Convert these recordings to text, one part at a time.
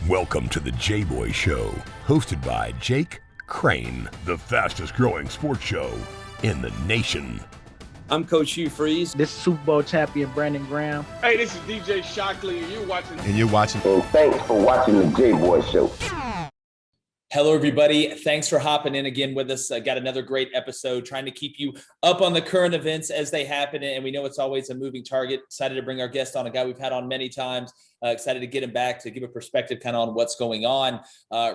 Welcome to the Jboy Show, hosted by Jake Crain, the fastest growing sports show in the nation. I'm Coach Hugh Freeze. This is Super Bowl champion Brandon Graham. Hey, this is DJ Shockley, and you're watching. And thanks for watching the Jboy Show. Hello, everybody. Thanks for hopping in again with us. Got another great episode, trying to keep you up on the current events as they happen. And we know it's always a moving target. Excited to bring our guest on, a guy we've had on many times. Excited to get him back to give a perspective kind of on what's going on,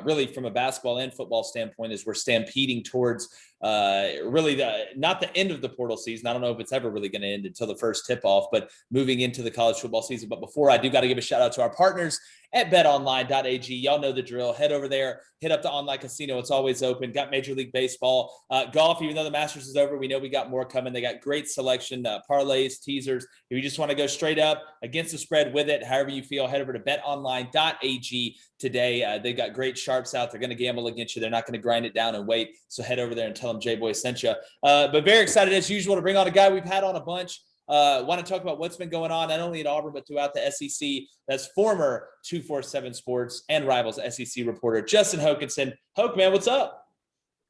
really from a basketball and football standpoint, as we're stampeding towards not the end of the portal season. I don't know if it's ever really going to end until the first tip-off, but moving into the college football season. But before I do, got to give a shout out to our partners at betonline.ag. Y'all know the drill. Head over there, hit up the online casino. It's always open. Got Major League Baseball, golf. Even though the Masters is over, we know we got more coming. They got great selection, parlays, teasers. If you just want to go straight up against the spread with it, however you feel, head over to betonline.ag today. They got great sharps out. They're going to gamble against you. They're not going to grind it down and wait. So head over there and tell them Jboy sent you. But very excited as usual to bring on a guy we've had on a bunch. Want to talk about what's been going on, not only at Auburn, but throughout the SEC. That's former 247 Sports and Rivals SEC reporter, Justin Hokanson. Hoke, man, what's up?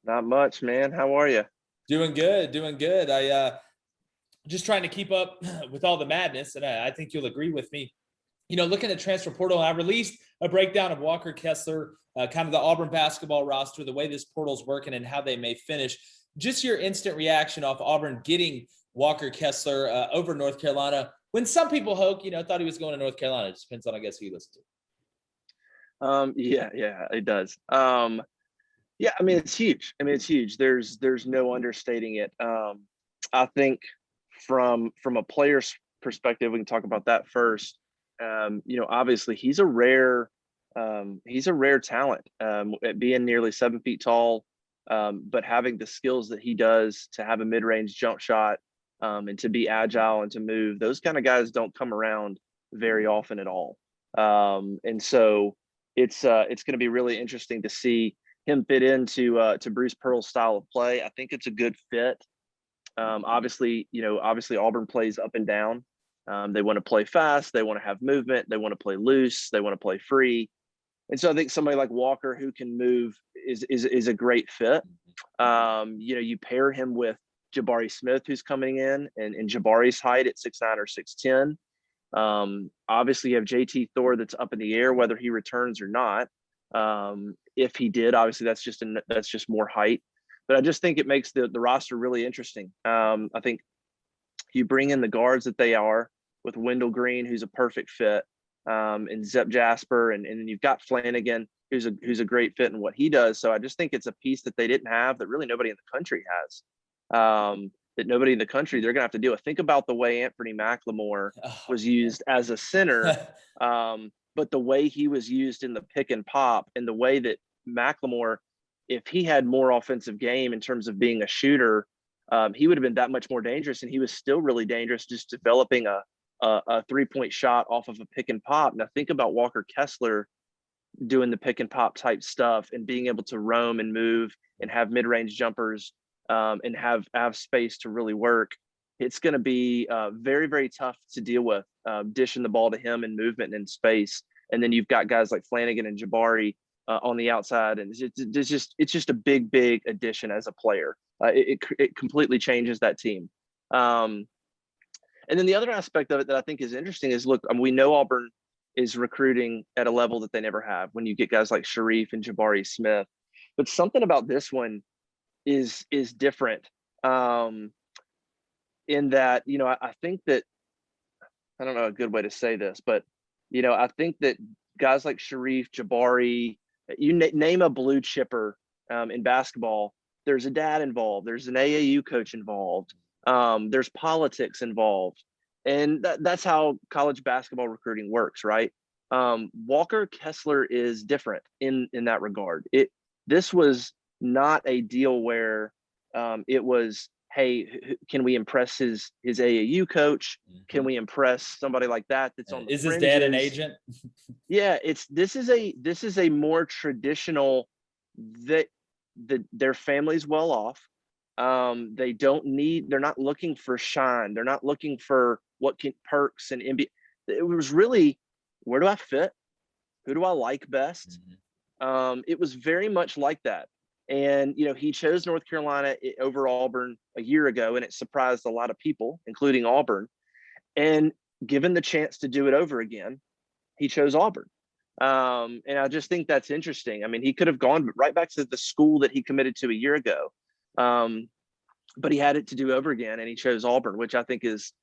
Not much, man. How are you? Doing good. I just trying to keep up with all the madness, and I think you'll agree with me. You know, looking at transfer portal, I released a breakdown of Walker Kessler, kind of the Auburn basketball roster, the way this portal's working and how they may finish. Just your instant reaction off Auburn getting Walker Kessler over North Carolina, when some people, Hoke, thought he was going to North Carolina. It just depends on, I guess, who you listen to. Yeah, it does. Yeah, I mean, it's huge. There's no understating it. I think from a player's perspective, we can talk about that first. Obviously he's a rare talent, at being nearly 7 feet tall, but having the skills that he does to have a mid-range jump shot, and to be agile and to move. Those kind of guys don't come around very often at all. And so it's going to be really interesting to see him fit into Bruce Pearl's style of play. I think it's a good fit. Obviously Auburn plays up and down. They want to play fast. They want to have movement. They want to play loose. They want to play free. And so I think somebody like Walker who can move is a great fit. You pair him with Jabari Smith, who's coming in, and Jabari's height at 6'9" or 6'10". Obviously you have JT Thor that's up in the air, whether he returns or not. If he did, obviously that's just more height. But I just think it makes the roster really interesting. I think you bring in the guards that they are with Wendell Green, who's a perfect fit, and Zep Jasper, and then you've got Flanagan, who's a great fit in what he does. So I just think it's a piece that they didn't have, that really nobody in the country has. That nobody in the country, they're gonna have to deal with. Think about the way Anthony McLemore was used as a center, but the way he was used in the pick and pop, and the way that McLemore, if he had more offensive game in terms of being a shooter, he would have been that much more dangerous, and he was still really dangerous just developing a three-point shot off of a pick and pop. Now think about Walker Kessler doing the pick and pop type stuff and being able to roam and move and have mid-range jumpers, and have space to really work. It's going to be very, very tough to deal with, dishing the ball to him in movement and space. And then you've got guys like Flanagan and Jabari on the outside, and it's just a big addition as a player. It completely changes that team. And then the other aspect of it that I think is interesting is, look, we know Auburn is recruiting at a level that they never have when you get guys like Shareef and Jabari Smith. But something about this one is different, in that, I think that, I don't know a good way to say this, but, I think that guys like Shareef, Jabari, you name a blue chipper in basketball, there's a dad involved, there's an AAU coach involved, there's politics involved. And that's how college basketball recruiting works, right? Walker Kessler is different in that regard. This was not a deal where it was, hey, can we impress his AAU coach? Can we impress somebody like that that's on the Is fringes? his dad an agent? Yeah, this is a more traditional, that their family's well off. They're not looking for shine. They're not looking for perks and NBA. It was really, where do I fit? Who do I like best? It was very much like that. And, he chose North Carolina over Auburn a year ago, and it surprised a lot of people, including Auburn. And given the chance to do it over again, he chose Auburn. And I just think that's interesting. I mean, he could have gone right back to the school that he committed to a year ago. But he had it to do over again, and he chose Auburn, which I think is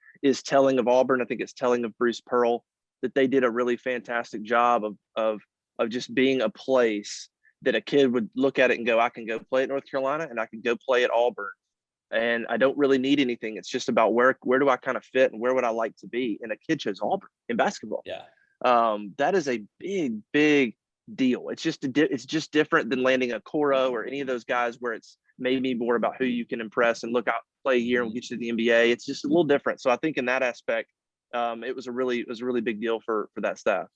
telling of Auburn. I think it's telling of Bruce Pearl that they did a really fantastic job of just being a place that a kid would look at it and go, I can go play at North Carolina and I can go play at Auburn. And I don't really need anything. It's just about where do I kind of fit and where would I like to be? And a kid chose Auburn in basketball. Yeah. That is a big, big deal. It's just different than landing a Coro or any of those guys where it's maybe more about who you can impress and look out, play a year and get you to the NBA. It's just a little different. So I think in that aspect, it was a really big deal for that staff.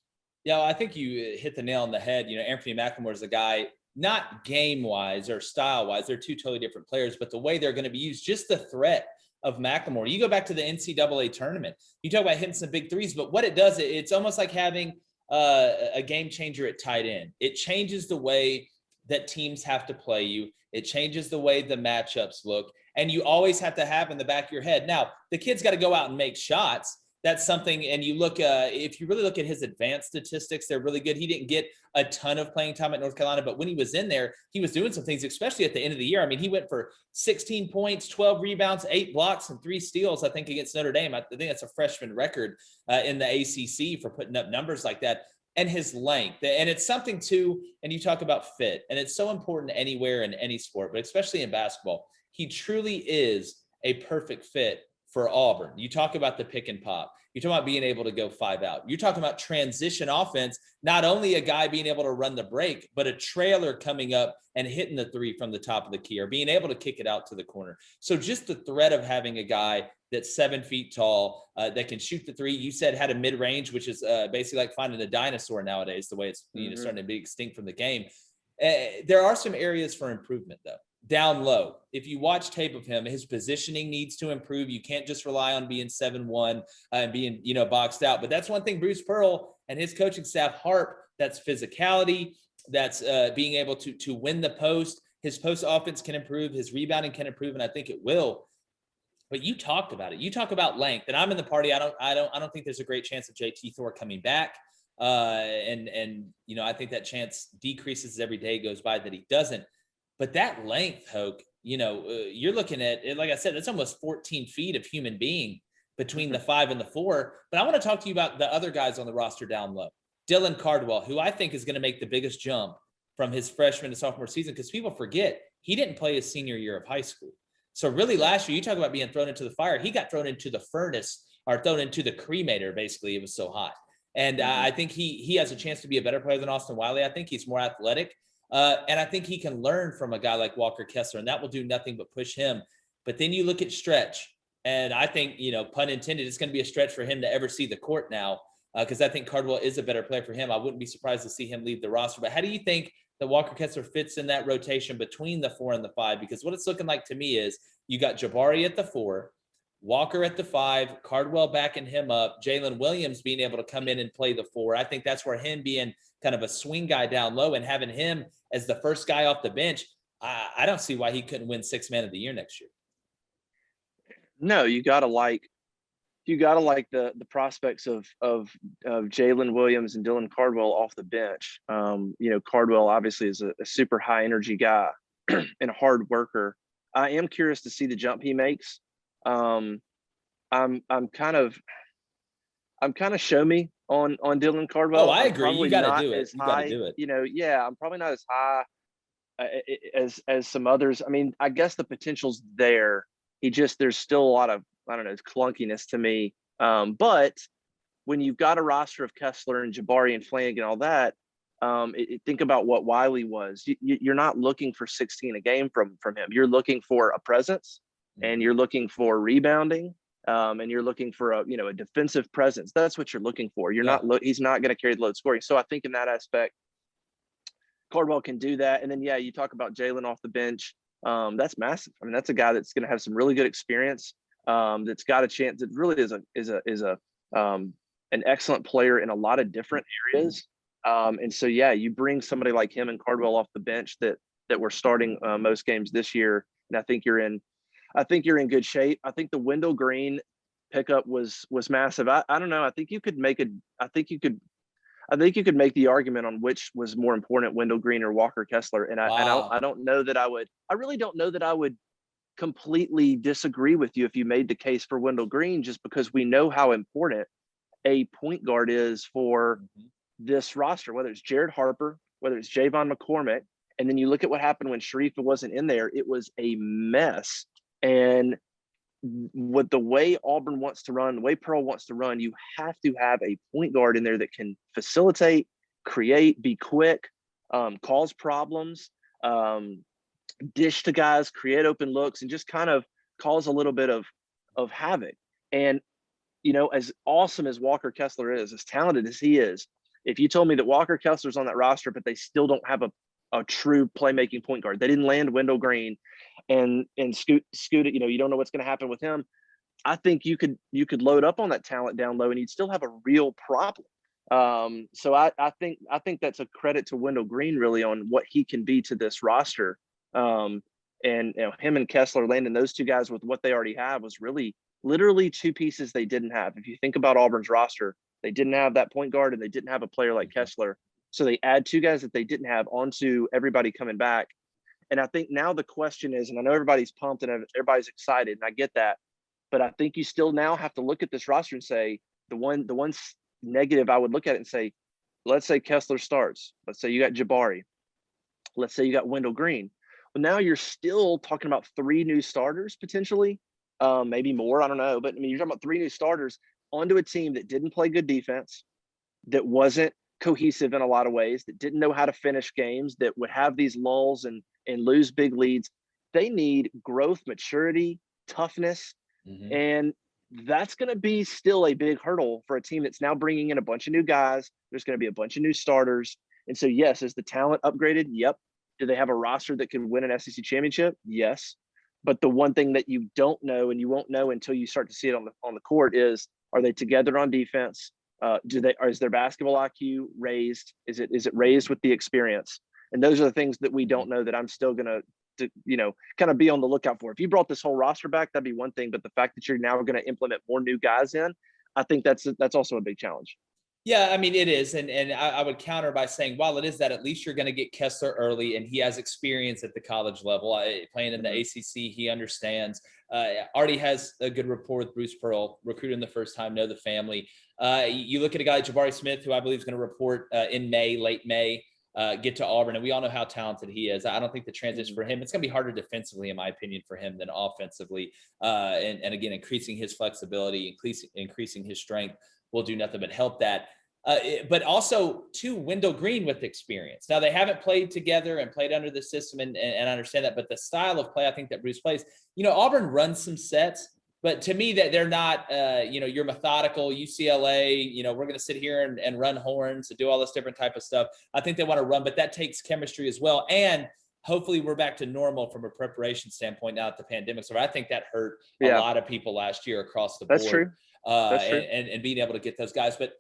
Yeah, I think you hit the nail on the head. Anthony McLemore is a guy, not game-wise or style-wise, they're two totally different players, but the way they're going to be used, just the threat of McLemore. You go back to the NCAA tournament, you talk about hitting some big threes, but what it does, it's almost like having a game changer at tight end. It changes the way that teams have to play you. It changes the way the matchups look, and you always have to have in the back of your head. Now, the kid's got to go out and make shots. That's something, and you look, if you really look at his advanced statistics, they're really good. He didn't get a ton of playing time at North Carolina, but when he was in there, he was doing some things, especially at the end of the year. I mean, he went for 16 points, 12 rebounds, 8 blocks, and 3 steals, I think, against Notre Dame. I think that's a freshman record in the ACC for putting up numbers like that. And his length, and it's something too, and you talk about fit, and it's so important anywhere in any sport, but especially in basketball. He truly is a perfect fit for Auburn. You talk about the pick and pop. You talk about being able to go 5 out. You're talking about transition offense, not only a guy being able to run the break, but a trailer coming up and hitting the 3 from the top of the key or being able to kick it out to the corner. So just the threat of having a guy that's 7 feet tall, that can shoot the 3. You said had a mid-range, which is basically like finding a dinosaur nowadays, the way it's starting to be extinct from the game. There are some areas for improvement, though. Down low, if you watch tape of him, his positioning needs to improve. You can't just rely on being 7-1 and being, boxed out. But that's one thing Bruce Pearl and his coaching staff harp. That's physicality. That's being able to win the post. His post offense can improve. His rebounding can improve, and I think it will. But you talked about it. You talk about length, and I'm in the party. I don't think there's a great chance of JT Thor coming back. And I think that chance decreases as every day goes by that he doesn't. But that length, Hoke, you're looking at it, like I said, that's almost 14 feet of human being between the 5 and the 4. But I want to talk to you about the other guys on the roster down low. Dylan Cardwell, who I think is going to make the biggest jump from his freshman to sophomore season, because people forget he didn't play his senior year of high school. So really last year, you talk about being thrown into the fire. He got thrown into the furnace or thrown into the cremator, basically. It was so hot. And I think he has a chance to be a better player than Austin Wiley. I think he's more athletic. And I think he can learn from a guy like Walker Kessler, and that will do nothing but push him. But then you look at stretch, and I think, pun intended, it's going to be a stretch for him to ever see the court now, because I think Cardwell is a better player for him. I wouldn't be surprised to see him leave the roster. But how do you think that Walker Kessler fits in that rotation between the 4 and the 5? Because what it's looking like to me is you got Jabari at the 4, Walker at the 5, Cardwell backing him up, Jalen Williams being able to come in and play the 4. I think that's where him being kind of a swing guy down low and having him as the first guy off the bench, I don't see why he couldn't win 6th man of the year next year. No, you gotta like the prospects of Jalen Williams and Dylan Cardwell off the bench. Cardwell obviously is a super high energy guy and a hard worker. I am curious to see the jump he makes. I'm kind of show me on Dylan Cardwell. Oh, I agree. You got to do it. You got to do it. I'm probably not as high as some others. I mean, I guess the potential's there. There's still a lot of, clunkiness to me. But when you've got a roster of Kessler and Jabari and Flanagan and all that, think about what Wiley was. You're not looking for 16 a game from him. You're looking for a presence, and you're looking for rebounding. And you're looking for a defensive presence. That's what you're looking for. He's not going to carry the load scoring. So I think in that aspect, Cardwell can do that. And then, you talk about Jalen off the bench. That's massive. I mean, that's a guy that's going to have some really good experience. That's got a chance. It really is an excellent player in a lot of different areas. And so, yeah, you bring somebody like him and Cardwell off the bench that were starting most games this year, and I think you're in good shape. I think the Wendell Green pickup was massive. I don't know. I think you could make the argument on which was more important, Wendell Green or Walker Kessler. And I don't know that I really don't know that I would completely disagree with you if you made the case for Wendell Green, just because we know how important a point guard is for this roster, whether it's Jared Harper, whether it's Javon McCormick. And then you look at what happened when Shareef wasn't in there, it was a mess. And with the way Auburn wants to run, the way Pearl wants to run, you have to have a point guard in there that can facilitate, create, be quick, cause problems, dish to guys, create open looks, and just kind of cause a little bit of havoc. And, you know, as awesome as Walker Kessler is, as talented as he is, if you told me that Walker Kessler's on that roster, but they still don't have a true playmaking point guard, they didn't land Wendell Green and scoot it, you know, you don't know what's going to happen with him. I think you could load up on that talent down low and you'd still have a real problem. So I think that's a credit to Wendell Green really on what he can be to this roster. And you know, him and Kessler landing those two guys with what they already have was really literally two pieces they didn't have. If you think about Auburn's roster, they didn't have that point guard and they didn't have a player like Kessler. So they add two guys that they didn't have onto everybody coming back. And I think now the question is, and I know everybody's pumped and everybody's excited, and I get that, but I think you still now have to look at this roster and say, the one negative I would look at it and say, let's say Kessler starts. Let's say you got Jabari. Let's say you got Wendell Green. Well, now you're still talking about three new starters potentially, maybe more. I don't know. But I mean, you're talking about three new starters onto a team that didn't play good defense, that wasn't cohesive in a lot of ways, that didn't know how to finish games, that would have these lulls and lose big leads. They need growth, maturity, toughness. And that's going to be still a big hurdle for a team that's now bringing in a bunch of new guys. There's going to be a bunch of new starters. And so, yes, is the talent upgraded? Yep. Do they have a roster that can win an SEC championship? Yes. But the one thing that you don't know, and you won't know until you start to see it on the court, is, are they together on defense? Is their basketball IQ raised? Is it raised with the experience? And those are the things that we don't know, that I'm still going to, you know, kind of be on the lookout for. If you brought this whole roster back, that'd be one thing. But the fact that you're now going to implement more new guys in, I think that's also a big challenge. Yeah, I mean, it is. And I would counter by saying, while it is that, at least you're going to get Kessler early, and he has experience at the college level. Playing in the ACC, he understands. Already has a good rapport with Bruce Pearl, recruited him the first time, know the family. You look at a guy like Jabari Smith, who I believe is going to report in May, late May, get to Auburn. And we all know how talented he is. I don't think the transition for him, it's going to be harder defensively, in my opinion, for him than offensively. And again, increasing his flexibility, increasing his strength will do nothing but help that. But also, too, Wendell Green with experience. Now, they haven't played together and played under the system, and I understand that. But the style of play, I think, that Bruce plays, you know, Auburn runs some sets. But to me, that they're not, you know, you're methodical, UCLA, you know, we're going to sit here and run horns and do all this different type of stuff. I think they want to run, but that takes chemistry as well. And hopefully we're back to normal from a preparation standpoint now that the pandemic. So I think that hurt a lot of people last year across the board. That's true. That's true. And being able to get those guys. But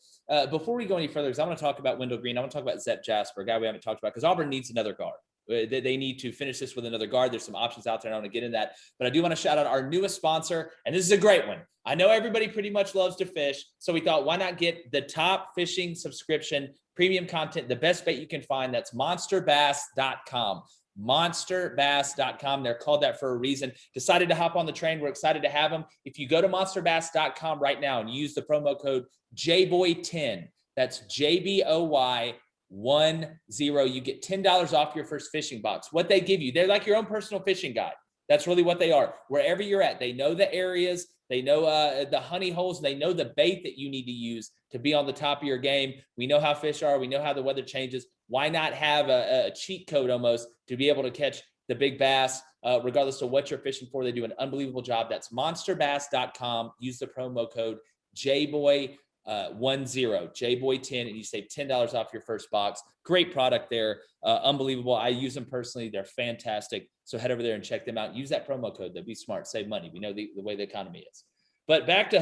before we go any further, because I want to talk about Wendell Green, I want to talk about Zep Jasper, a guy we haven't talked about, because Auburn needs another guard. They need to finish this with another guard. There's some options out there, and I want to get in that. But I do want to shout out our newest sponsor, and this is a great one. I know everybody pretty much loves to fish, so we thought, why not get the top fishing subscription, premium content, the best bait you can find. That's monsterbass.com. monsterbass.com. They're called that for a reason. Decided to hop on the train. We're excited to have them. If you go to monsterbass.com right now and use the promo code JBOY10, that's JBOY10, you get $10 off your first fishing box. What they give you, they're like your own personal fishing guide. That's really what they are. Wherever you're at, they know the areas, they know the honey holes, they know the bait that you need to use to be on the top of your game. We know how fish are. We know how the weather changes. Why not have a cheat code almost to be able to catch the big bass, regardless of what you're fishing for? They do an unbelievable job. That's monsterbass.com. Use the promo code JBOY10, JBOY10, and you save $10 off your first box. Great product there. Unbelievable. I use them personally. They're fantastic. So head over there and check them out. Use that promo code. Be smart. Save money. We know the way the economy is. But back to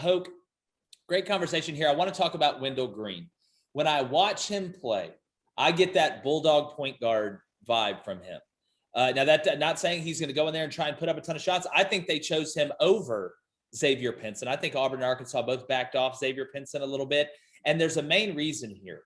Hoke. Great conversation here. I want to talk about Wendell Green. when I watch him play, I get that bulldog point guard vibe from him. Now, that not saying he's going to go in there and try and put up a ton of shots. I think they chose him over Xavier Pinson. I think Auburn and Arkansas both backed off Xavier Pinson a little bit. And there's a main reason here.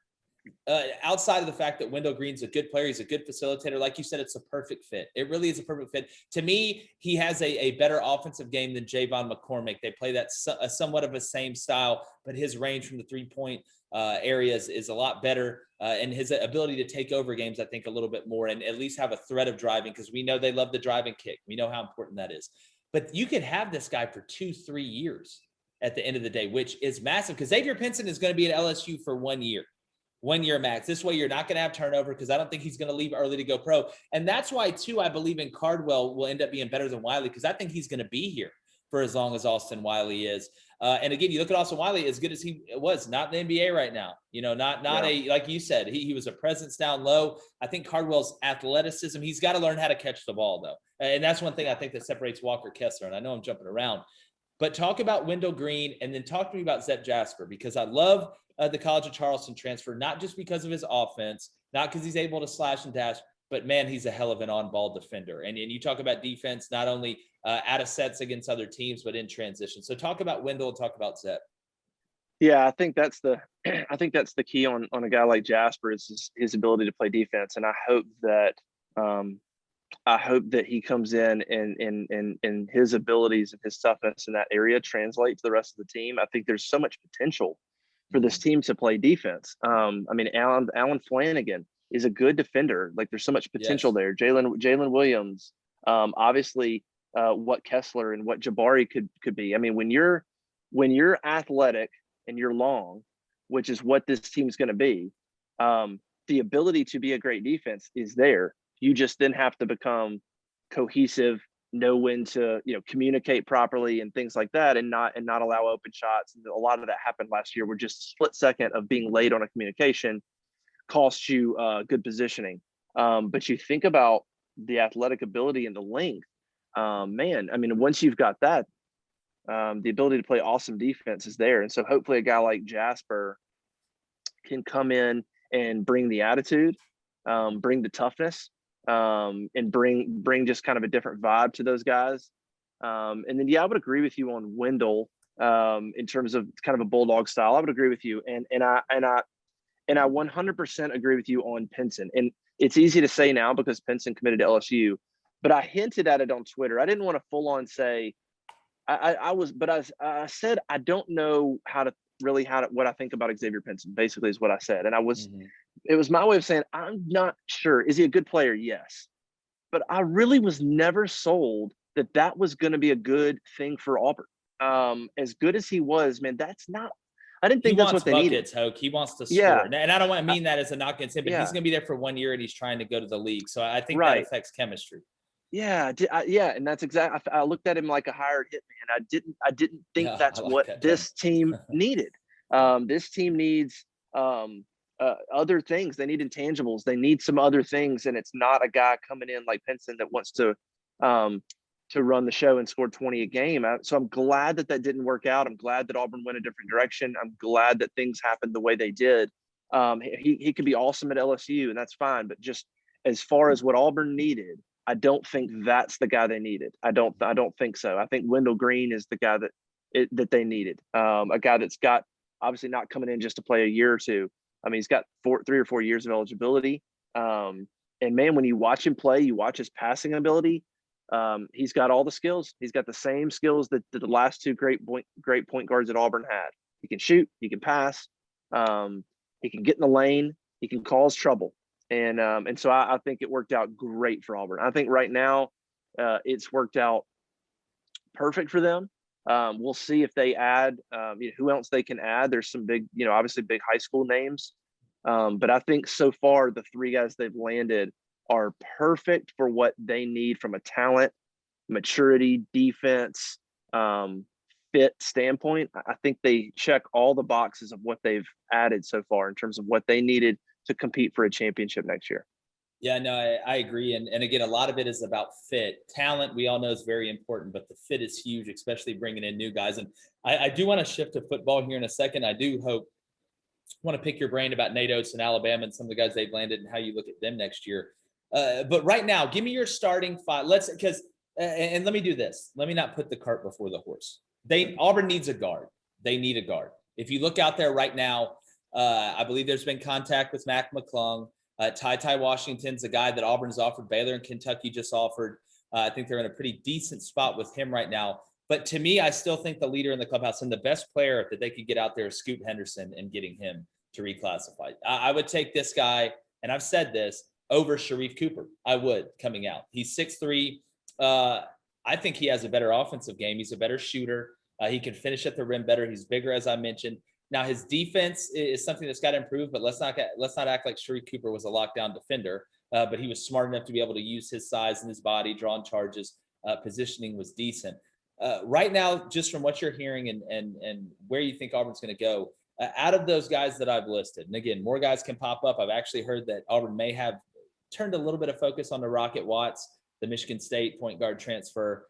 Outside of the fact that Wendell Green's a good player, he's a good facilitator. Like you said, it's a perfect fit. It really is a perfect fit. To me, he has a better offensive game than Javon McCormick. They play that somewhat of a same style, but his range from the three-point areas is a lot better. And his ability to take over games, I think, a little bit more and at least have a threat of driving, because we know they love the driving kick. We know how important that is. But you could have this guy for 2-3 years at the end of the day, which is massive, because Xavier Pinson is going to be at LSU for 1 year. 1 year max. This way, you're not going to have turnover, because I don't think he's going to leave early to go pro. And that's why, too, I believe in Cardwell will end up being better than Wiley, because I think he's going to be here for as long as Austin Wiley is. And again, you look at Austin Wiley, as good as he was, not in the NBA right now. Like you said, he was a presence down low. I think Cardwell's athleticism, he's got to learn how to catch the ball, though. And that's one thing I think that separates Walker Kessler. And I know I'm jumping around, but talk about Wendell Green and then talk to me about Zep Jasper, because I love the College of Charleston transfer, not just because of his offense, not because he's able to slash and dash, but man, he's a hell of an on-ball defender. And you talk about defense, not only out of sets against other teams, but in transition. So talk about Wendell and talk about Zep. Yeah, I think that's the key on a guy like Jasper is his ability to play defense. And I hope that he comes in and his abilities and his toughness in that area translate to the rest of the team. I think there's so much potential for this team to play defense. Alan Flanagan is a good defender. Like, there's so much potential there. Jalen Williams, obviously what Kessler and what Jabari could be. I mean, when you're athletic and you're long, which is what this team's going to be, the ability to be a great defense is there. You just then have to become cohesive, know when to communicate properly and things like that, and not allow open shots. And a lot of that happened last year, where just a split second of being late on a communication cost you good positioning. But you think about the athletic ability and the length, man. I mean, once you've got that, the ability to play awesome defense is there. And so hopefully a guy like Jasper can come in and bring the attitude, bring the toughness, and bring just kind of a different vibe to those guys. And then, I would agree with you on Wendell in terms of kind of a bulldog style. I would agree with you. And I 100% agree with you on Pinson. And it's easy to say now because Pinson committed to LSU, but I hinted at it on Twitter. I didn't want to full on say, I said, I don't know what I think about Xavier Pinson, basically, is what I said. And it was my way of saying, I'm not sure. Is he a good player? Yes. But I really was never sold that was going to be a good thing for Auburn. As good as he was, man, I didn't think that's what they needed. Hoke. He wants to score. Yeah. And I don't want to mean that as a knock against him, but he's going to be there for 1 year and he's trying to go to the league. So I think that affects chemistry. Yeah. And that's exactly, I looked at him like a hired hitman. I didn't think that's what this team needed. This team needs other things. They need intangibles. They need some other things. And it's not a guy coming in like Pinson that wants to run the show and score 20 a game. So I'm glad that didn't work out. I'm glad that Auburn went a different direction. I'm glad that things happened the way they did. He could be awesome at LSU, and that's fine. But just as far as what Auburn needed, I don't think that's the guy they needed. I don't think so. I think Wendell Green is the guy that they needed. A guy that's got, obviously not coming in just to play a year or two. I mean, he's got 3 or 4 years of eligibility. And man, when you watch him play, you watch his passing ability. He's got all the skills. He's got the same skills that the last two great point guards at Auburn had. He can shoot, he can pass, he can get in the lane, he can cause trouble. And so I think it worked out great for Auburn. I think right now it's worked out perfect for them. We'll see if they add, who else they can add. There's some big, obviously big high school names. But I think so far the 3 guys they've landed are perfect for what they need from a talent, maturity, defense, fit standpoint. I think they check all the boxes of what they've added so far in terms of what they needed to compete for a championship next year. Yeah, no, I agree. And again, a lot of it is about fit. Talent, we all know, is very important, but the fit is huge, especially bringing in new guys. And I do want to shift to football here in a second. I do hope want to pick your brain about Nate Oates and Alabama and some of the guys they've landed and how you look at them next year. But right now, give me your starting five. And let me do this. Let me not put the cart before the horse. Auburn needs a guard. They need a guard. If you look out there right now, I believe there's been contact with McClain. Ty Washington's a guy that Auburn's offered. Baylor and Kentucky just offered. I think they're in a pretty decent spot with him right now. But to me, I still think the leader in the clubhouse and the best player that they could get out there is Scoot Henderson and getting him to reclassify. I would take this guy, and I've said this, over Shareef Cooper. I would coming out. He's 6'3". I think he has a better offensive game. He's a better shooter. He can finish at the rim better. He's bigger, as I mentioned. Now, his defense is something that's got to improve, but let's not act like Shareef Cooper was a lockdown defender. But he was smart enough to be able to use his size and his body, drawing charges. Positioning was decent. Right now, just from what you're hearing and where you think Auburn's going to go, out of those guys that I've listed, and again, more guys can pop up. I've actually heard that Auburn may have turned a little bit of focus on the Rocket Watts, the Michigan State point guard transfer,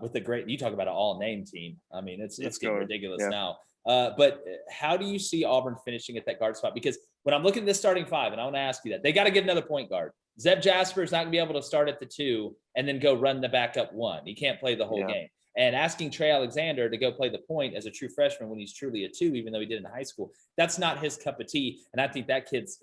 with the great, you talk about an all-name team. I mean, it's getting ridiculous now. But how do you see Auburn finishing at that guard spot? Because when I'm looking at this starting five, and I want to ask you that, they got to get another point guard. Zeb Jasper is not going to be able to start at the 2 and then go run the backup 1. He can't play the whole game. And asking Trey Alexander to go play the point as a true freshman when he's truly a 2, even though he did in high school, that's not his cup of tea. And I think that kid's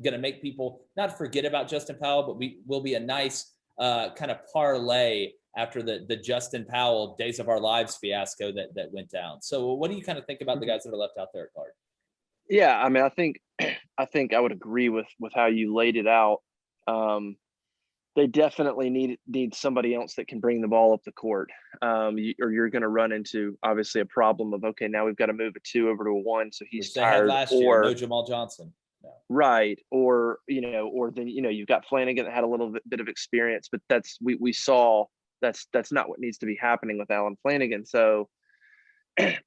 going to make people not forget about Justin Powell, but will be a nice kind of parlay after the Justin Powell Days of Our Lives fiasco that went down. So what do you kind of think about the guys that are left out there at guard? Yeah, I mean, I think I would agree with how you laid it out. They definitely need somebody else that can bring the ball up the court, or you're going to run into obviously a problem of, okay, now we've got to move a 2 over to a 1, so he's tired. Last year, no Jamal Johnson. No. Right, or then you've got Flanagan that had a little bit of experience, but we saw that's not what needs to be happening with Alan Flanagan. So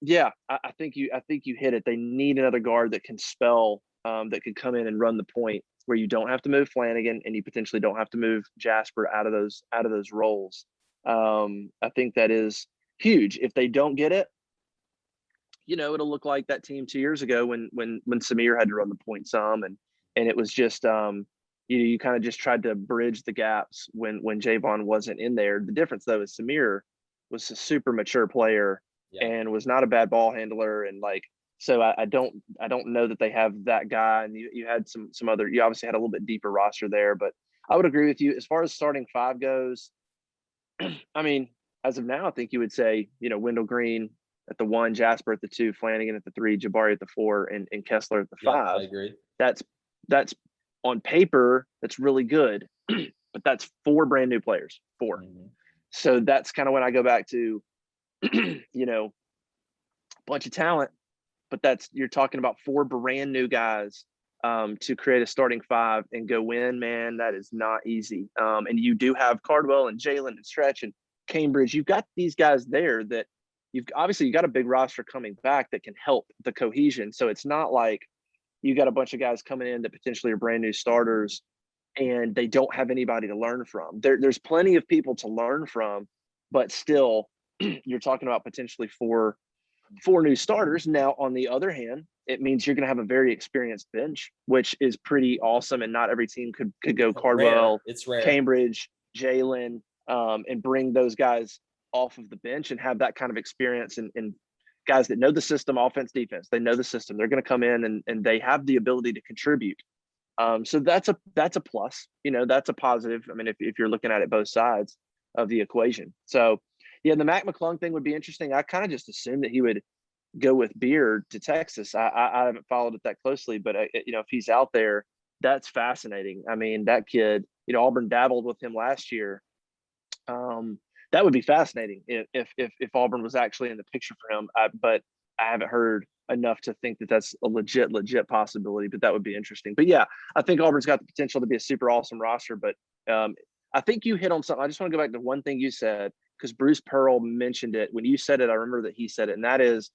yeah, I think you hit it. They need another guard that can spell, that could come in and run the point, where you don't have to move Flanagan and you potentially don't have to move Jasper out of those roles. I think that is huge. If they don't get it, it'll look like that team 2 years ago when Samir had to run the point some, and it was just you kind of just tried to bridge the gaps when Javon wasn't in there. The difference though is Samir was a super mature player and was not a bad ball handler, and so I don't know that they have that guy. And you had some other, you obviously had a little bit deeper roster there, but I would agree with you as far as starting 5 goes. I mean, as of now, I think you would say, Wendell Green at the 1, Jasper at the 2, Flanagan at the 3, Jabari at the 4, and Kessler at the 5. I agree. That's on paper, that's really good, but that's 4 brand new players, 4. Mm-hmm. So that's kind of when I go back to, bunch of talent, but you're talking about 4 brand new guys to create a starting 5 and go win, man. That is not easy. And you do have Cardwell and Jalen and Stretch and Cambridge. You've got these guys there that you got a big roster coming back that can help the cohesion. So it's not like you got a bunch of guys coming in that potentially are brand new starters and they don't have anybody to learn from. There's plenty of people to learn from, but still you're talking about potentially 4 new starters. Now, on the other hand, it means you're going to have a very experienced bench, which is pretty awesome. And not every team could go Cardwell, it's rare. Cambridge, Jalen, and bring those guys off of the bench and have that kind of experience and guys that know the system, offense, defense. They know the system. They're going to come in and they have the ability to contribute. So that's a plus. That's a positive. I mean, if you're looking at it both sides of the equation. So yeah, the McClung thing would be interesting. I kind of just assumed that he would go with Beard to Texas. I haven't followed it that closely, but if he's out there, that's fascinating. I mean, that kid, Auburn dabbled with him last year. That would be fascinating if Auburn was actually in the picture for him. But I haven't heard enough to think that that's a legit possibility. But that would be interesting. But yeah, I think Auburn's got the potential to be a super awesome roster. But I think you hit on something. I just want to go back to one thing you said, because Bruce Pearl mentioned it. When you said it, I remember that he said it, and that is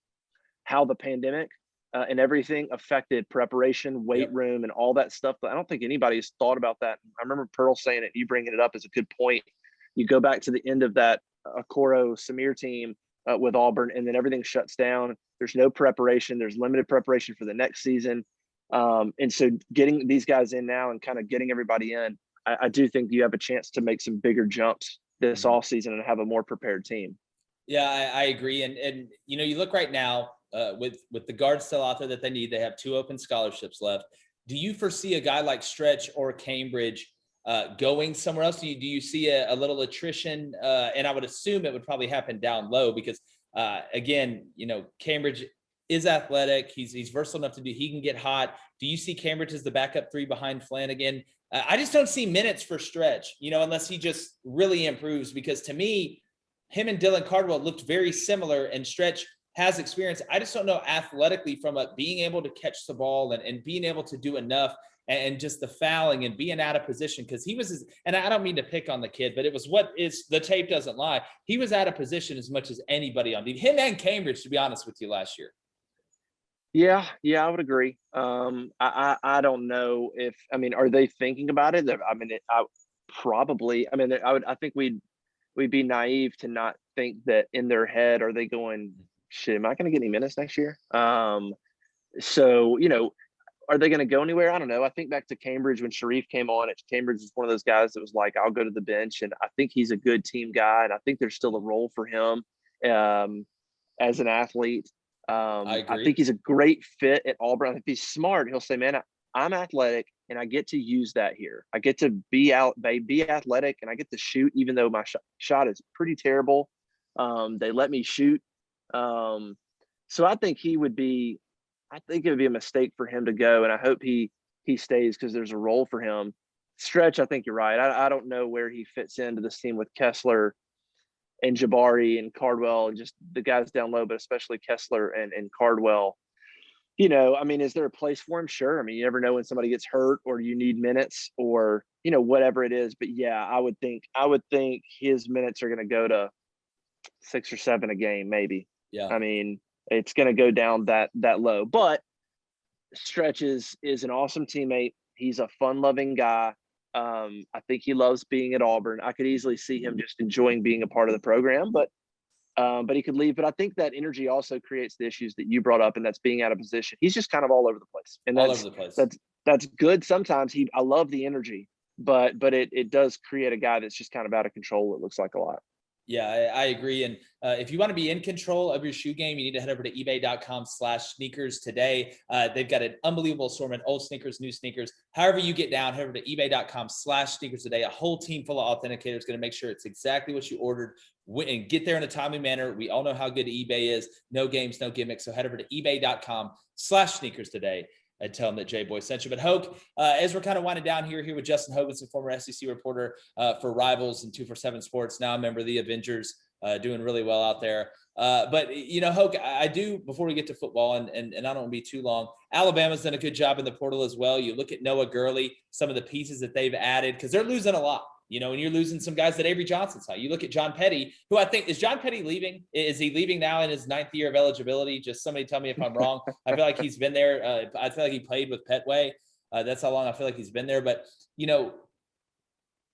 how the pandemic and everything affected preparation, weight room, and all that stuff. But I don't think anybody's thought about that. I remember Pearl saying it. You bringing it up is a good point. You go back to the end of that Okoro Samir team, with Auburn, and then everything shuts down. There's no preparation. There's limited preparation for the next season. And so getting these guys in now and kind of getting everybody in, I do think you have a chance to make some bigger jumps this offseason and have a more prepared team. Yeah, I agree. And you look right now with the guards still out there that they need. They have 2 open scholarships left. Do you foresee a guy like Stretch or Cambridge going somewhere else? Do you see a little attrition? And I would assume it would probably happen down low because, again, Cambridge is athletic. He's versatile enough to do. He can get hot. Do you see Cambridge as the backup 3 behind Flanagan? I just don't see minutes for Stretch, unless he just really improves. Because to me, him and Dylan Cardwell looked very similar, and Stretch has experience. I just don't know athletically from being able to catch the ball and being able to do enough and just the fouling and being out of position. Because he was, and I don't mean to pick on the kid, but it was the tape doesn't lie. He was out of position as much as anybody on him and Cambridge, to be honest with you, last year. Yeah, I would agree. I don't know if, are they thinking about it? I think we'd be naive to not think that in their head, are they going, shit, am I going to get any minutes next year? So, are they going to go anywhere? I don't know. I think back to Cambridge when Shareef came on. Cambridge is one of those guys that was like, I'll go to the bench, and I think he's a good team guy, and I think there's still a role for him as an athlete. I think he's a great fit at Auburn. I think he's smart. He'll say, man, I'm athletic and I get to use that here. I get to be athletic, and I get to shoot, even though my shot is pretty terrible. They let me shoot. So I think it would be a mistake for him to go. And I hope he stays because there's a role for him. Stretch, I think you're right. I don't know where he fits into this team with Kessler and Jabari and Cardwell and just the guys down low, but especially Kessler and Cardwell. Is there a place for him? Sure. You never know when somebody gets hurt or you need minutes or, whatever it is. But yeah, I would think his minutes are going to go to 6 or 7 a game, maybe. Yeah. It's going to go down that low, but Stretch is an awesome teammate. He's a fun-loving guy. I think he loves being at Auburn. I could easily see him just enjoying being a part of the program, but he could leave. But I think that energy also creates the issues that you brought up, and that's being out of position. He's just kind of all over the place, and that's good. Sometimes I love the energy, but it does create a guy that's just kind of out of control. It looks like a lot. Yeah, I agree. And if you want to be in control of your shoe game, you need to head over to ebay.com/sneakers today. They've got an unbelievable assortment, old sneakers, new sneakers. However you get down, head over to ebay.com/sneakers today. A whole team full of authenticators is going to make sure it's exactly what you ordered and get there in a timely manner. We all know how good eBay is. No games, no gimmicks. So head over to ebay.com/sneakers today and tell them that Jboy sent you. But Hoke, as we're kind of winding down here with Justin Hokanson, former SEC reporter for Rivals and 247 Sports, now a member of the Avengers, doing really well out there. But Hoke, I do, before we get to football, and I don't want to be too long, Alabama's done a good job in the portal as well. You look at Noah Gurley, some of the pieces that they've added, because they're losing a lot. And you're losing some guys that Avery Johnson saw. You look at John Petty, who I think, is John Petty leaving? Is he leaving now in his 9th year of eligibility? Just somebody tell me if I'm wrong. I feel like he's been there. I feel like he played with Petway. That's how long I feel like he's been there. But,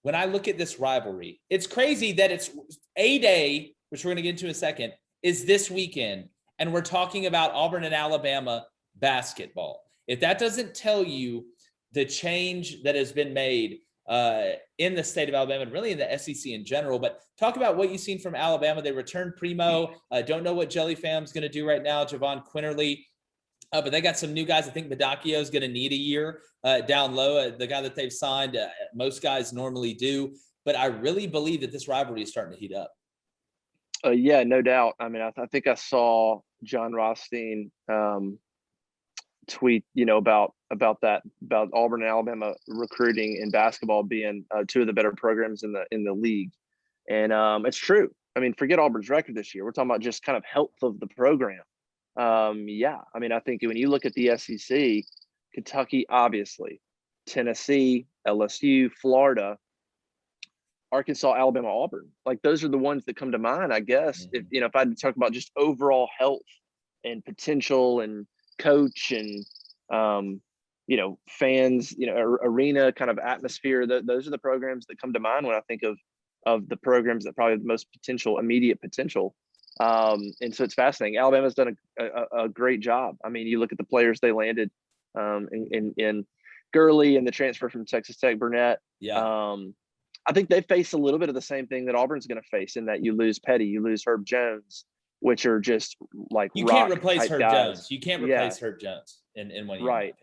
when I look at this rivalry, it's crazy that it's A-Day, which we're going to get into in a second, is this weekend. And we're talking about Auburn and Alabama basketball. If that doesn't tell you the change that has been made in the state of Alabama and really in the SEC in general, but talk about what you've seen from Alabama. They returned Primo. Don't know what Jelly Fam's going to do right now, Javon Quinterly. But they got some new guys. I think Medacchio is going to need a year down low. The guy that they've signed, most guys normally do. But I really believe that this rivalry is starting to heat up. Yeah, no doubt. I think I saw John Rothstein tweet, about Auburn and Alabama recruiting in basketball being 2 of the better programs in the league, and it's true. Forget Auburn's record this year. We're talking about just kind of health of the program. I think when you look at the SEC, Kentucky, obviously, Tennessee, LSU, Florida, Arkansas, Alabama, Auburn, like those are the ones that come to mind, I guess. Mm-hmm. If I had to talk about just overall health and potential and coach and fans, arena kind of atmosphere, those are the programs that come to mind when I think of the programs that probably have the most immediate potential. And so it's fascinating. Alabama's done a great job. I mean, you look at the players they landed in Gurley and the transfer from Texas Tech, Burnett. Yeah. I think they face a little bit of the same thing that Auburn's going to face, in that you lose Petty, you lose Herb Jones, which are just like you can't replace Herb guys. Jones. You can't replace Herb Jones in 1 year. Right.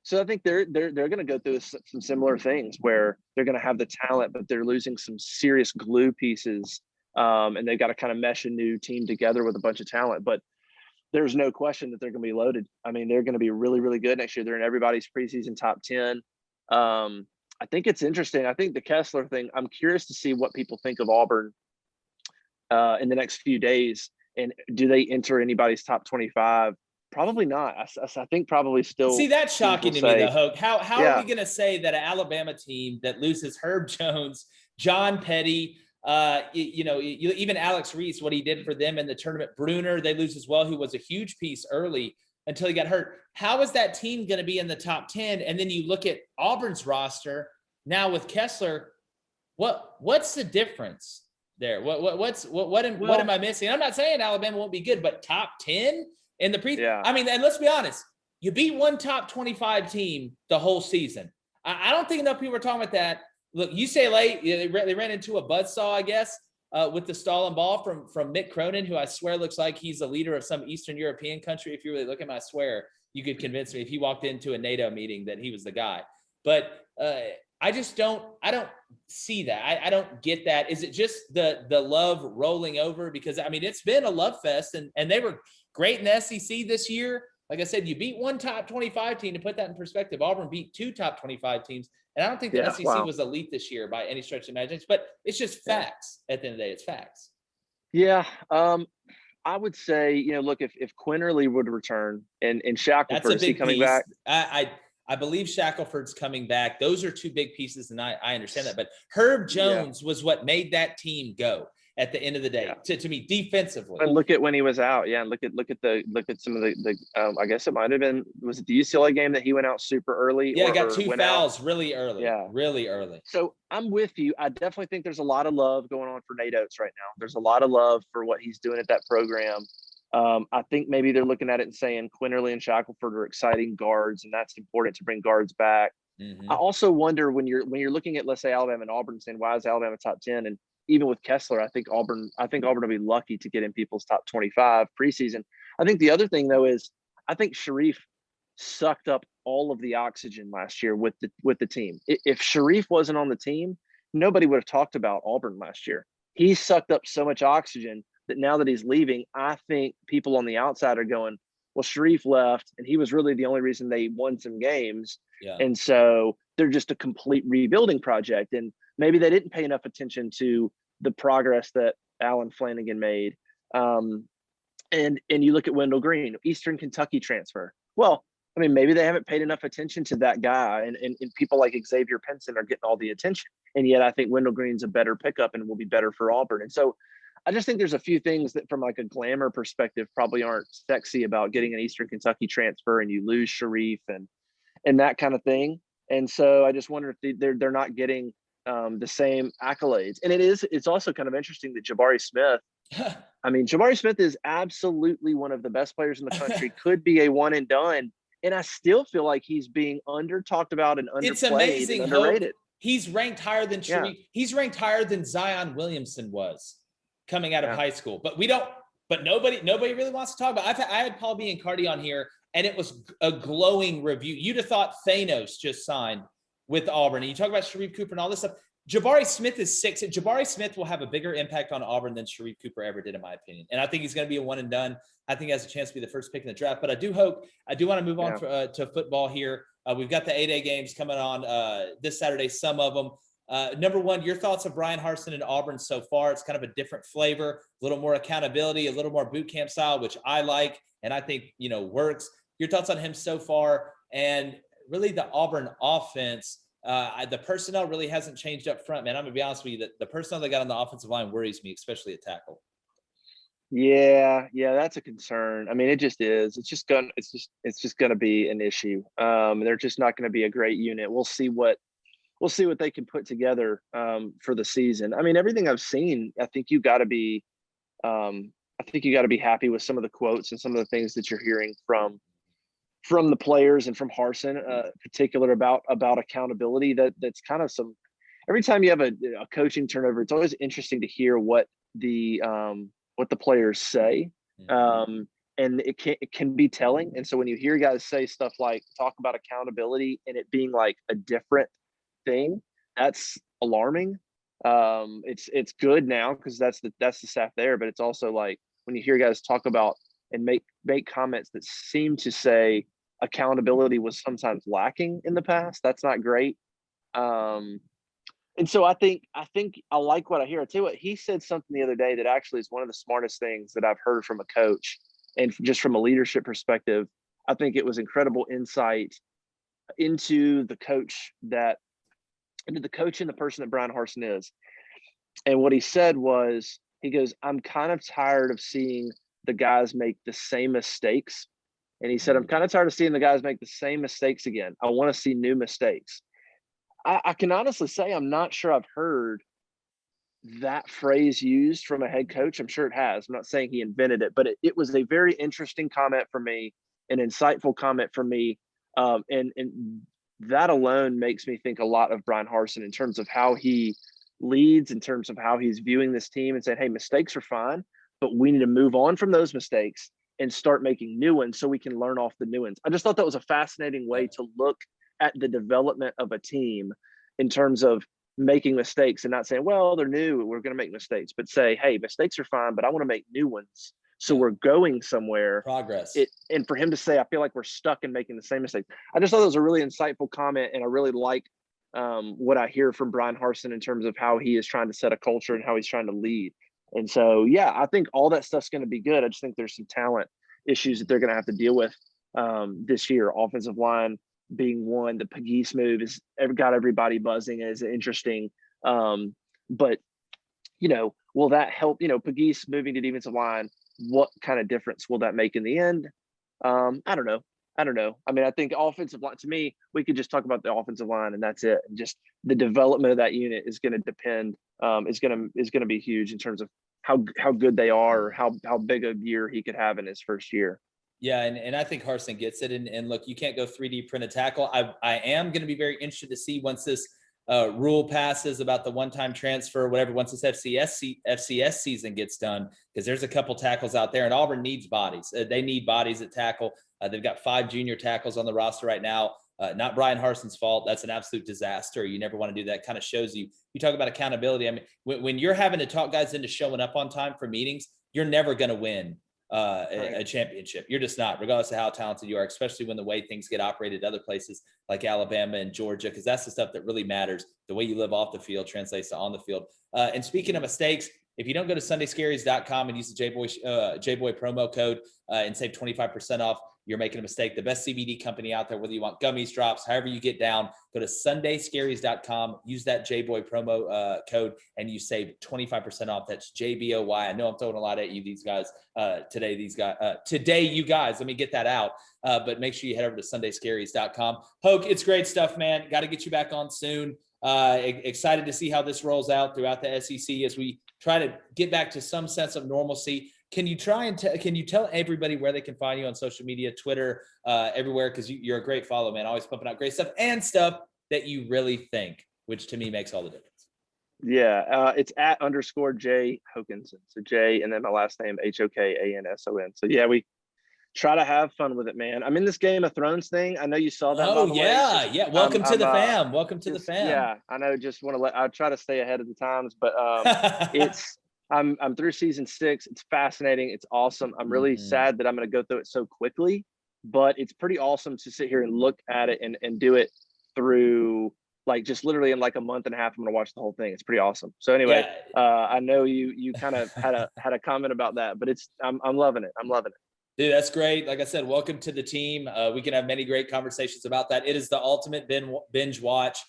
So I think they're going to go through some similar things where they're going to have the talent, but they're losing some serious glue pieces, and they've got to kind of mesh a new team together with a bunch of talent. But there's no question that they're going to be loaded. I mean, they're going to be really, really good next year. They're in everybody's preseason top 10. I think it's interesting. I think the Kessler thing, I'm curious to see what people think of Auburn in the next few days. And do they enter anybody's top 25? Probably not. I think probably still. See, that's shocking to me, though, Hoke. How are we going to say that an Alabama team that loses Herb Jones, John Petty, even Alex Reese, what he did for them in the tournament, Bruner, they lose as well, who was a huge piece early until he got hurt. How is that team going to be in the top 10? And then you look at Auburn's roster now with Kessler. What's the difference there? What am I missing? I'm not saying Alabama won't be good, but top 10 in the pre. Yeah. I mean, and let's be honest, you beat one top 25 team the whole season. I don't think enough people are talking about that. Look, UCLA, they ran into a buzzsaw, I guess, with the stolen ball from Mick Cronin, who I swear looks like he's a leader of some Eastern European country. If you really look at him, I swear you could convince me if he walked into a NATO meeting that he was the guy. But I don't see that. I don't get that. Is it just the love rolling over? Because, I mean, it's been a love fest, and they were great in the SEC this year. Like I said, you beat one top 25 team. To put that in perspective, Auburn beat two top 25 teams. And I don't think the SEC was elite this year by any stretch of imagination, but it's just facts. At the end of the day, it's facts. Yeah. I would say, look, if Quinterly would return and Shackelford, is he coming back? I believe Shackelford's coming back. Those are two big pieces, and I understand that. But Herb Jones was what made that team go at the end of the day, to me, defensively. And look at when he was out. Yeah, and look at some of the I guess it might have been, was it the UCLA game that he went out super early? Yeah, got two fouls really early. Yeah, really early. So I'm with you. I definitely think there's a lot of love going on for Nate Oates right now. There's a lot of love for what he's doing at that program. I think maybe they're looking at it and saying Quinterly and Shackelford are exciting guards, and that's important to bring guards back. Mm-hmm. I also wonder when you're looking at, let's say, Alabama and Auburn, saying why is Alabama top 10? And even with Kessler, I think Auburn will be lucky to get in people's top 25 preseason. I think the other thing though is I think Shareef sucked up all of the oxygen last year with the team. If Shareef wasn't on the team, nobody would have talked about Auburn last year. He sucked up so much oxygen that now that he's leaving, I think people on the outside are going, well, Shareef left, and he was really the only reason they won some games. Yeah. And so they're just a complete rebuilding project. And maybe they didn't pay enough attention to the progress that Alan Flanagan made. And you look at Wendell Green, Eastern Kentucky transfer. Well, I mean, maybe they haven't paid enough attention to that guy, and people like Xavier Pinson are getting all the attention. And yet I think Wendell Green's a better pickup and will be better for Auburn. And so I just think there's a few things that from like a glamour perspective probably aren't sexy about getting an Eastern Kentucky transfer and you lose Shareef and that kind of thing. And so I just wonder if they're not getting the same accolades. And it's also kind of interesting that Jabari Smith, Jabari Smith is absolutely one of the best players in the country, could be a one and done. And I still feel like he's being talked about and underplayed. It's amazing, and underrated. He's ranked higher than Shareef. Yeah. He's ranked higher than Zion Williamson was coming out of high school. But nobody really wants to talk about it. I had Paul Biancardi on here, and it was a glowing review. You'd have thought Thanos just signed with Auburn. And you talk about Shareef Cooper and all this stuff. Jabari Smith is 6. Jabari Smith will have a bigger impact on Auburn than Shareef Cooper ever did, in my opinion. And I think he's going to be a one and done. I think he has a chance to be the first pick in the draft. But I do want to move on to football here. We've got the 8A games coming on this Saturday, some of them. Number one, your thoughts of Brian Harsin and Auburn so far. It's kind of a different flavor, a little more accountability, a little more boot camp style, which I like and I think, works. Your thoughts on him so far, and really the Auburn offense. The personnel really hasn't changed up front, man. I'm gonna be honest with you, that the personnel they got on the offensive line worries me, especially at tackle. Yeah, that's a concern. I mean, it just is. It's just gonna be an issue. They're just not gonna be a great unit. We'll see what they can put together for the season. I mean, everything I've seen, I think you got to be I think you got to be happy with some of the quotes and some of the things that you're hearing from the players and from Harsin, particular about accountability. That's kind of every time you have a coaching turnover, it's always interesting to hear what the players say. And it can be telling. And so when you hear guys say stuff like talk about accountability and it being like a different thing, that's alarming. It's good now because that's the staff there, but it's also like when you hear guys talk about and make comments that seem to say accountability was sometimes lacking in the past, that's not great. And so I think I like what I hear. I tell you what, he said something the other day that actually is one of the smartest things that I've heard from a coach. And just from a leadership perspective, I think it was incredible insight into the coach and the person that Brian Harsin is. And what he said was, he goes, I'm kind of tired of seeing the guys make the same mistakes. And he said, I'm kind of tired of seeing the guys make the same mistakes again. I want to see new mistakes. I can honestly say I'm not sure I've heard that phrase used from a head coach. I'm sure it has. I'm not saying he invented it, but it was a very interesting comment for me, an insightful comment for me. And that alone makes me think a lot of Brian Harsin in terms of how he leads, in terms of how he's viewing this team and saying, hey, mistakes are fine, but we need to move on from those mistakes and start making new ones so we can learn off the new ones. I just thought that was a fascinating way to look at the development of a team in terms of making mistakes and not saying, well, they're new, we're going to make mistakes, but say, hey, mistakes are fine, but I want to make new ones. So we're going somewhere. Progress. And for him to say, I feel like we're stuck in making the same mistake. I just thought it was a really insightful comment. And I really like what I hear from Brian Harsin in terms of how he is trying to set a culture and how he's trying to lead. And so, yeah, I think all that stuff's going to be good. I just think there's some talent issues that they're going to have to deal with this year. Offensive line being one. The Pegues move has got everybody buzzing, is interesting. But, will that help? Pegues moving to defensive line, what kind of difference will that make in the end? I don't know. I mean, I think offensive line, to me, we could just talk about the offensive line and that's it. And just the development of that unit is going to depend, is going to be huge in terms of how good they are, or how big a year he could have in his first year. Yeah, and I think Harsin gets it. And look, you can't go 3D print a tackle. I am going to be very interested to see once this rule passes about the one-time transfer or whatever, once this FCS season gets done, because there's a couple tackles out there, and Auburn needs bodies. They need bodies at tackle. They've got 5 junior tackles on the roster right now. Not Brian Harsin's fault. That's an absolute disaster. You never want to do that. Kind of shows you talk about accountability. I mean, when you're having to talk guys into showing up on time for meetings, you're never going to win a championship. You're just not, regardless of how talented you are, especially when the way things get operated other places like Alabama and Georgia, because that's the stuff that really matters. The way you live off the field translates to on the field. And speaking of mistakes, if you don't go to sundayscaries.com and use the Jboy promo code and save 25% off, you're making a mistake. The best CBD company out there, whether you want gummies, drops, however you get down, go to sundayscaries.com, use that Jboy promo code, and you save 25% off. That's JBOY. I know I'm throwing a lot at you, today, you guys, let me get that out. But make sure you head over to sundayscaries.com. Hoke, it's great stuff, man. Got to get you back on soon. Excited to see how this rolls out throughout the SEC as we try to get back to some sense of normalcy. Can you tell everybody where they can find you on social media, Twitter, everywhere? Because you're a great follow, man. Always pumping out great stuff and stuff that you really think, which to me makes all the difference. Yeah, it's @_J Hokanson. So J and then my last name Hokanson. So yeah, we try to have fun with it, man. I'm in this Game of Thrones thing. I know you saw that. Oh yeah, yeah. Welcome to the fam. Welcome to the fam. Yeah, I know. Just want to I try to stay ahead of the times, but I'm through season 6. It's fascinating. It's awesome. I'm really sad that I'm going to go through it so quickly, but it's pretty awesome to sit here and look at it and do it through like just literally in like a month and a half. I'm going to watch the whole thing. It's pretty awesome. So anyway, I know you kind of had a comment about that, but I'm loving it. I'm loving it. Dude, that's great. Like I said, welcome to the team. We can have many great conversations about that. It is the ultimate binge watch.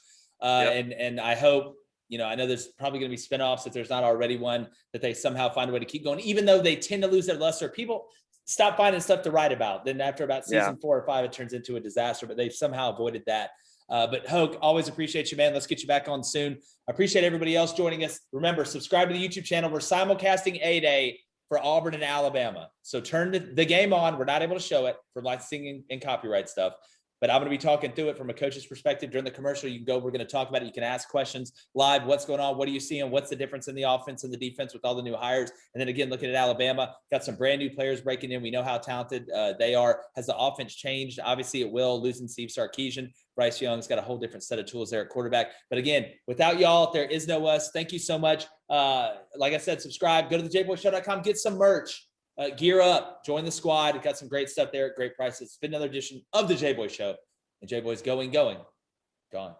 And I hope, I know there's probably going to be spinoffs if there's not already one, that they somehow find a way to keep going, even though they tend to lose their luster. People stop finding stuff to write about. Then after about season 4 or 5, it turns into a disaster, but they've somehow avoided that. But Hoke, always appreciate you, man. Let's get you back on soon. I appreciate everybody else joining us. Remember, subscribe to the YouTube channel. We're simulcasting A-Day for Auburn and Alabama. So turn the game on. We're not able to show it for licensing and copyright stuff, but I'm going to be talking through it from a coach's perspective during the commercial. You can go, we're going to talk about it. You can ask questions live. What's going on? What are you seeing? What's the difference in the offense and the defense with all the new hires? And then again, looking at Alabama, got some brand new players breaking in. We know how talented they are. Has the offense changed? Obviously it will, losing Steve Sarkisian. Bryce Young's got a whole different set of tools there at quarterback. But again, without y'all, there is no us. Thank you so much. Like I said, subscribe, go to thejboyshow.com, get some merch, gear up, join the squad. We've got some great stuff there at great prices. It's been another edition of the Jboy Show. And Jboy's gone.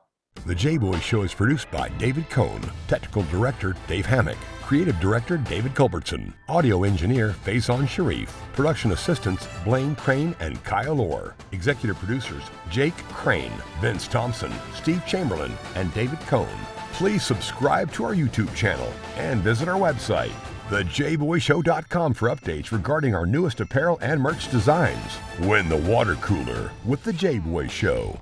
The Jboy Show is produced by David Cohn, Technical Director Dave Hammock, Creative Director David Culbertson, Audio Engineer Feyzan Shareef, Production Assistants Blaine Crain and Kyle Orr, Executive Producers Jake Crain, Vince Thompson, Steve Chamberlain, and David Cohn. Please subscribe to our YouTube channel and visit our website, thejboyshow.com, for updates regarding our newest apparel and merch designs. Win the water cooler with the Jboy Show.